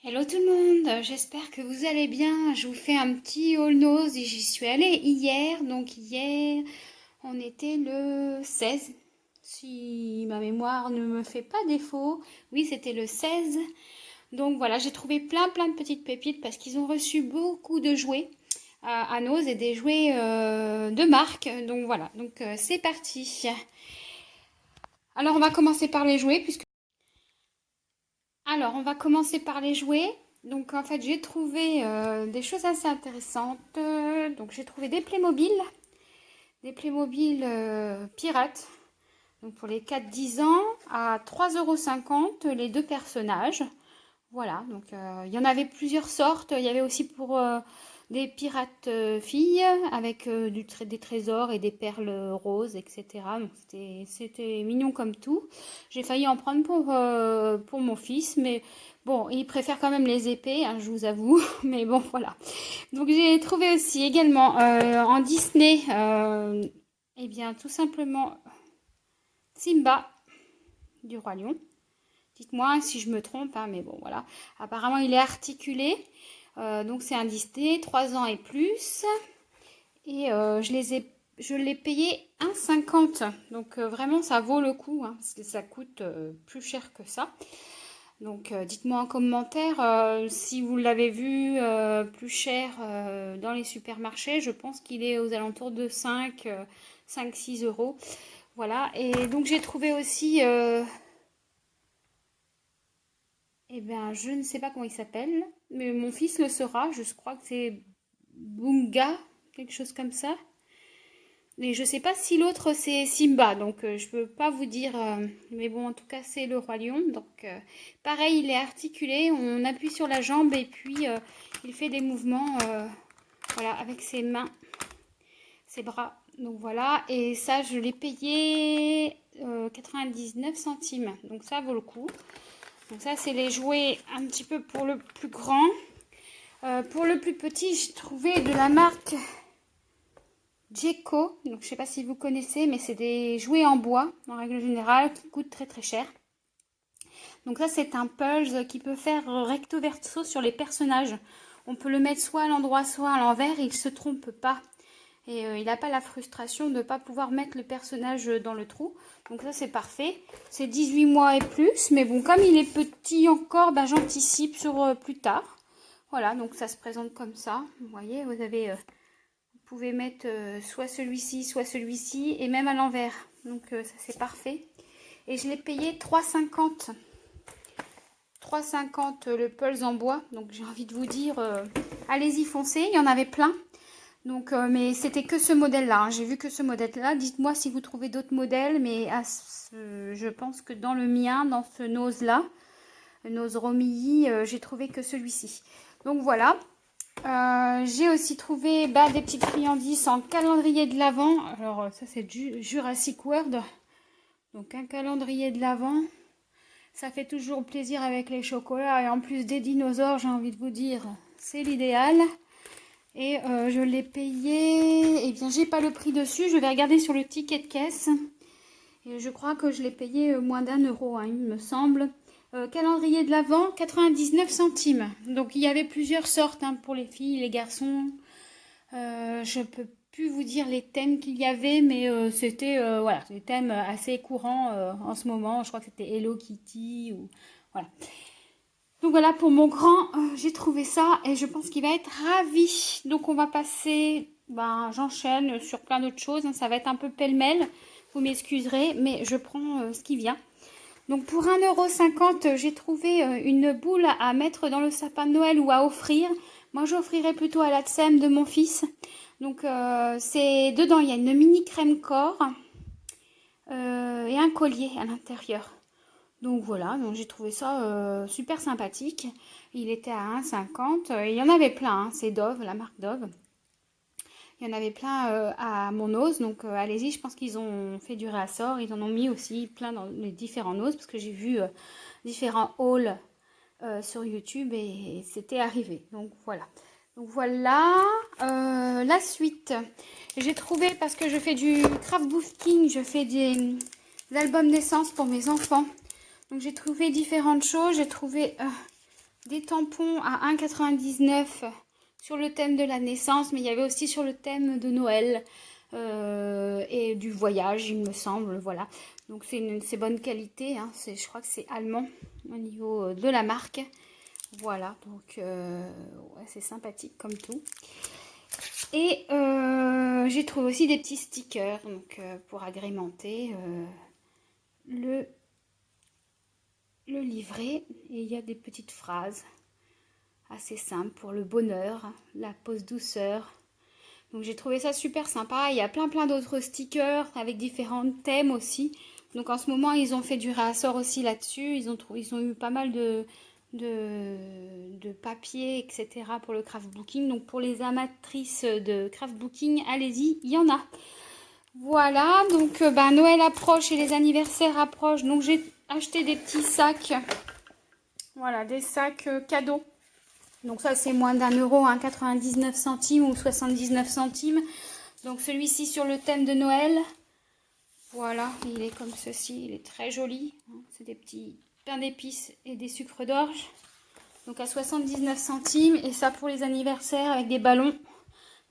Hello tout le monde, j'espère que vous allez bien. Je vous fais un petit haul nose et j'y suis allée hier. Donc hier, on était le 16, si ma mémoire ne me fait pas défaut. Oui, c'était le 16. Donc voilà, j'ai trouvé plein de petites pépites parce qu'ils ont reçu beaucoup de jouets à Nose et des jouets de marque. Donc voilà, donc c'est parti. Alors on va commencer par les jouets puisque Alors, on va commencer par les jouets. Donc, en fait, j'ai trouvé des choses assez intéressantes. Donc, j'ai trouvé des Playmobil pirates. Donc, pour les 4-10 ans, à 3,50 € les deux personnages. Voilà, donc il y en avait plusieurs sortes. Il y avait aussi pour des pirates filles avec des trésors et des perles roses, etc. Donc c'était mignon comme tout. J'ai failli en prendre pour mon fils, mais bon, il préfère quand même les épées, hein, je vous avoue. Mais bon, voilà. Donc j'ai trouvé aussi également en Disney, eh bien tout simplement Simba du Roi Lion. Dites-moi si je me trompe, hein, mais bon, voilà. Apparemment, il est articulé. Donc, c'est un Disney, 3 ans et plus. Et je l'ai payé 1,50 €. Donc, vraiment, ça vaut le coup, hein, parce que ça coûte plus cher que ça. Donc, dites-moi en commentaire si vous l'avez vu plus cher dans les supermarchés. Je pense qu'il est aux alentours de 5-6 euros. Voilà. Et donc, j'ai trouvé aussi... Eh bien, je ne sais pas comment il s'appelle, mais mon fils le saura. Je crois que c'est Bunga, quelque chose comme ça. Mais je ne sais pas si l'autre c'est Simba, donc je ne peux pas vous dire. Mais bon, en tout cas, c'est le roi lion. Donc, pareil, il est articulé. On appuie sur la jambe et puis il fait des mouvements, voilà, avec ses mains, ses bras. Donc voilà. Et ça, je l'ai payé 99 centimes. Donc ça vaut le coup. Donc ça, c'est les jouets un petit peu pour le plus grand. Pour le plus petit, j'ai trouvé de la marque Jeco. Donc je ne sais pas si vous connaissez, mais c'est des jouets en bois, en règle générale, qui coûtent très cher. Donc ça, c'est un puzzle qui peut faire recto verso sur les personnages. On peut le mettre soit à l'endroit, soit à l'envers, et il ne se trompe pas. Et il n'a pas la frustration de ne pas pouvoir mettre le personnage dans le trou. Donc ça, c'est parfait. C'est 18 mois et plus. Mais bon, comme il est petit encore, bah, j'anticipe sur plus tard. Voilà, donc ça se présente comme ça. Vous voyez, vous pouvez mettre soit celui-ci, et même à l'envers. Donc ça, c'est parfait. Et je l'ai payé 3,50 €. 3,50 € le pulse en bois. Donc j'ai envie de vous dire, allez-y, foncez. Il y en avait plein. Donc, mais c'était que ce modèle-là, hein. J'ai vu que ce modèle-là. Dites-moi si vous trouvez d'autres modèles, mais je pense que dans le mien, dans ce nose-là, nose Romilly, j'ai trouvé que celui-ci. Donc voilà. J'ai aussi trouvé des petites friandises en calendrier de l'Avent. Alors ça, c'est du Jurassic World. Donc un calendrier de l'Avent. Ça fait toujours plaisir avec les chocolats. Et en plus des dinosaures, j'ai envie de vous dire, c'est l'idéal. Et je l'ai payé, eh bien j'ai pas le prix dessus, je vais regarder sur le ticket de caisse. Et je crois que je l'ai payé moins d'1 €, hein, il me semble. Calendrier de l'Avent, 99 centimes. Donc il y avait plusieurs sortes, hein, pour les filles, les garçons. Je peux plus vous dire les thèmes qu'il y avait, mais c'était voilà, des thèmes assez courants en ce moment. Je crois que c'était Hello Kitty ou voilà. Donc voilà, pour mon grand, j'ai trouvé ça et je pense qu'il va être ravi. Donc on va passer, j'enchaîne sur plein d'autres choses, hein. Ça va être un peu pêle-mêle, vous m'excuserez, mais je prends ce qui vient. Donc pour 1,50 €, j'ai trouvé une boule à mettre dans le sapin de Noël ou à offrir. Moi j'offrirais plutôt à la tsem de mon fils. Donc c'est dedans, il y a une mini crème corps et un collier à l'intérieur. Donc voilà, donc j'ai trouvé ça super sympathique. Il était à 1,50 €. Il y en avait plein, hein, c'est Dove, la marque Dove. Il y en avait plein à mon ose, donc allez-y, je pense qu'ils ont fait du réassort. Ils en ont mis aussi plein dans les différents oses, parce que j'ai vu différents hauls sur YouTube et c'était arrivé. Donc voilà. Donc voilà, la suite. J'ai trouvé, parce que je fais du craftbooking, je fais des albums naissance pour mes enfants. Donc j'ai trouvé différentes choses. J'ai trouvé des tampons à 1,99 € sur le thème de la naissance, mais il y avait aussi sur le thème de Noël et du voyage, il me semble, voilà. Donc c'est bonne qualité, hein. Je crois que c'est allemand au niveau de la marque. Voilà, donc ouais, c'est sympathique comme tout. Et j'ai trouvé aussi des petits stickers donc, pour agrémenter le livret. Et il y a des petites phrases assez simples pour le bonheur, la pause douceur. Donc j'ai trouvé ça super sympa. Il y a plein d'autres stickers avec différents thèmes aussi. Donc en ce moment ils ont fait du réassort aussi là-dessus. Ils ont eu pas mal de papier, etc. pour le craftbooking. Donc pour les amatrices de craftbooking, allez-y, il y en a. Voilà, donc Noël approche et les anniversaires approchent. Donc j'ai acheté des petits sacs. Voilà, des sacs cadeaux. Donc ça c'est moins d'1 €, hein, 99 centimes ou 79 centimes. Donc celui-ci sur le thème de Noël. Voilà, il est comme ceci, il est très joli. C'est des petits pains d'épices et des sucres d'orge. Donc à 79 centimes. Et ça pour les anniversaires avec des ballons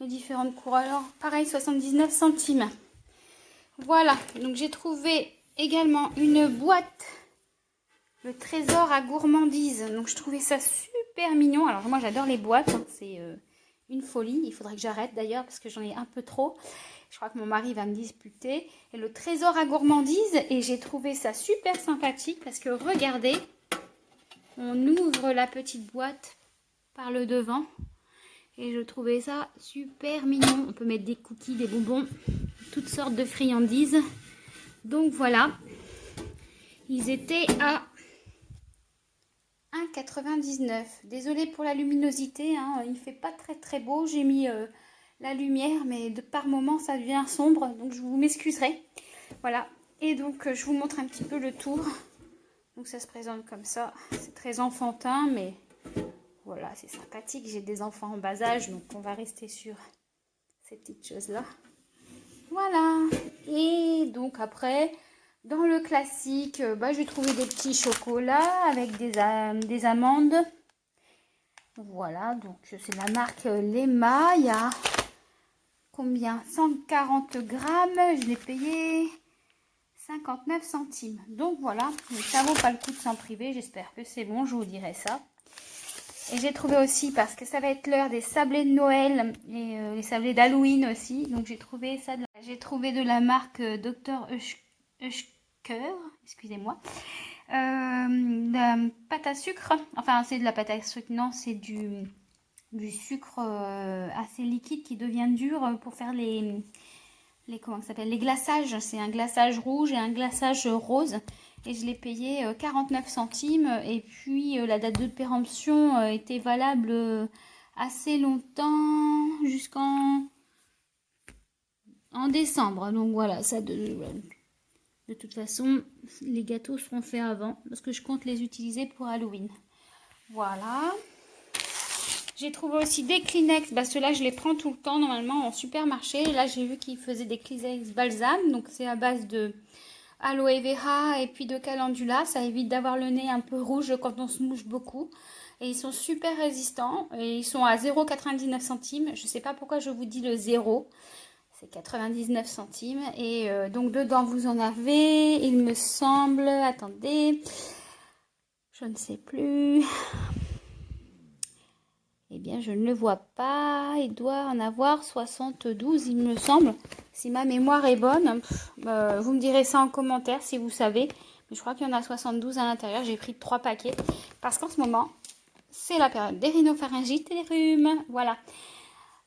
de différentes couleurs. Pareil, 79 centimes. Voilà, donc j'ai trouvé également une boîte. Le trésor à gourmandise. Donc je trouvais ça super mignon. Alors moi j'adore les boîtes. Hein. C'est une folie. Il faudrait que j'arrête d'ailleurs parce que j'en ai un peu trop. Je crois que mon mari va me disputer. Et le trésor à gourmandise. Et j'ai trouvé ça super sympathique parce que regardez. On ouvre la petite boîte par le devant. Et je trouvais ça super mignon. On peut mettre des cookies, des bonbons, toutes sortes de friandises. Donc voilà. Ils étaient à 1,99 €. Désolée pour la luminosité, hein, il fait pas très beau. J'ai mis la lumière, mais par moment ça devient sombre, donc je vous m'excuserai. Voilà, et donc je vous montre un petit peu le tour. Donc ça se présente comme ça. C'est très enfantin, mais voilà, c'est sympathique. J'ai des enfants en bas âge, donc on va rester sur ces petites choses-là. Voilà, et donc après... Dans le classique, j'ai trouvé des petits chocolats avec des amandes. Voilà, donc c'est la marque Lema. Il y a combien? 140 grammes. Je l'ai payé 59 centimes. Donc voilà, mais ça vaut pas le coup de s'en priver. J'espère que c'est bon, je vous dirai ça. Et j'ai trouvé aussi, parce que ça va être l'heure des sablés de Noël et les sablés d'Halloween aussi. Donc j'ai trouvé ça. J'ai trouvé de la marque Dr. Excusez-moi, la pâte à sucre, enfin c'est de la pâte à sucre, non, c'est du sucre assez liquide qui devient dur pour faire les comment ça s'appelle, les glaçages. C'est un glaçage rouge et un glaçage rose et je l'ai payé 49 centimes et puis la date de péremption était valable assez longtemps jusqu'en décembre, donc voilà, ça de toute façon, les gâteaux seront faits avant parce que je compte les utiliser pour Halloween. Voilà. J'ai trouvé aussi des Kleenex. Ceux-là, je les prends tout le temps normalement en supermarché. Là, j'ai vu qu'ils faisaient des Kleenex balsam. Donc, c'est à base de aloe vera et puis de calendula. Ça évite d'avoir le nez un peu rouge quand on se mouche beaucoup. Et ils sont super résistants. Et ils sont à 0,99 centimes. Je ne sais pas pourquoi je vous dis le 0. C'est 99 centimes. Et donc dedans, vous en avez, il me semble, attendez, je ne sais plus. Eh bien, je ne le vois pas. Il doit en avoir 72, il me semble. Si ma mémoire est bonne, vous me direz ça en commentaire si vous savez. Mais je crois qu'il y en a 72 à l'intérieur. J'ai pris 3 paquets. Parce qu'en ce moment, c'est la période des rhinopharyngites et des rhumes. Voilà.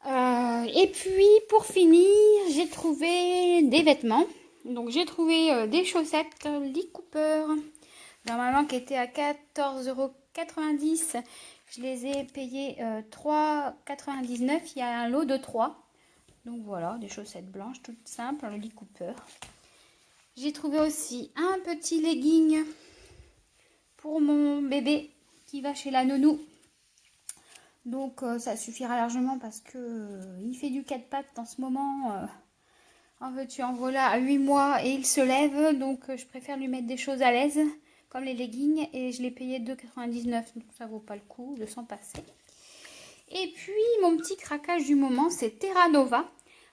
Et puis pour finir, j'ai trouvé des vêtements. Donc j'ai trouvé des chaussettes Lee Cooper. Normalement qui étaient à 14,90 €. Je les ai payées 3,99 €. Il y a un lot de 3. Donc voilà, des chaussettes blanches toutes simples, le Lee Cooper. J'ai trouvé aussi un petit legging pour mon bébé qui va chez la nounou. Donc ça suffira largement parce que il fait du 4 pattes en ce moment. En veux-tu en voilà à 8 mois et il se lève. Donc je préfère lui mettre des choses à l'aise comme les leggings, et je l'ai payé 2,99, donc ça vaut pas le coup de s'en passer. Et puis mon petit craquage du moment, c'est Terra Nova.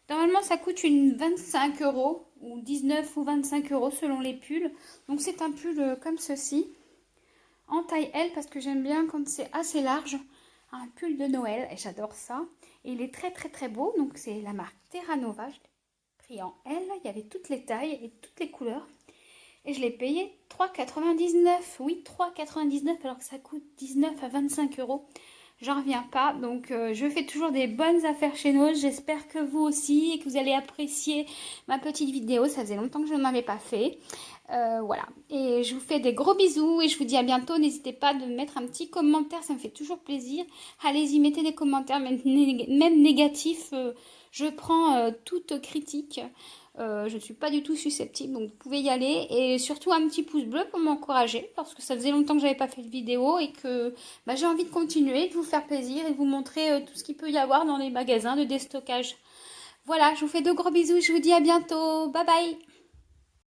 Normalement ça coûte une 25 € ou 19 ou 25 € selon les pulls. Donc c'est un pull comme ceci, en taille L, parce que j'aime bien quand c'est assez large. Un pull de Noël, et j'adore ça. Et il est très très très beau, donc c'est la marque Terra Nova. Je l'ai pris en L, il y avait toutes les tailles et toutes les couleurs. Et je l'ai payé 3,99 €. Oui, 3,99 € alors que ça coûte 19 à 25 €. J'en reviens pas. Donc, je fais toujours des bonnes affaires chez nous. J'espère que vous aussi et que vous allez apprécier ma petite vidéo. Ça faisait longtemps que je n'en avais pas fait. Voilà. Et je vous fais des gros bisous et je vous dis à bientôt. N'hésitez pas de mettre un petit commentaire. Ça me fait toujours plaisir. Allez-y, mettez des commentaires, même négatifs. Je prends toute critique. Je ne suis pas du tout susceptible, donc vous pouvez y aller. Et surtout un petit pouce bleu pour m'encourager, parce que ça faisait longtemps que j'avais pas fait de vidéo et que j'ai envie de continuer, de vous faire plaisir et de vous montrer tout ce qu'il peut y avoir dans les magasins de déstockage. Voilà, je vous fais de gros bisous, je vous dis à bientôt. Bye bye!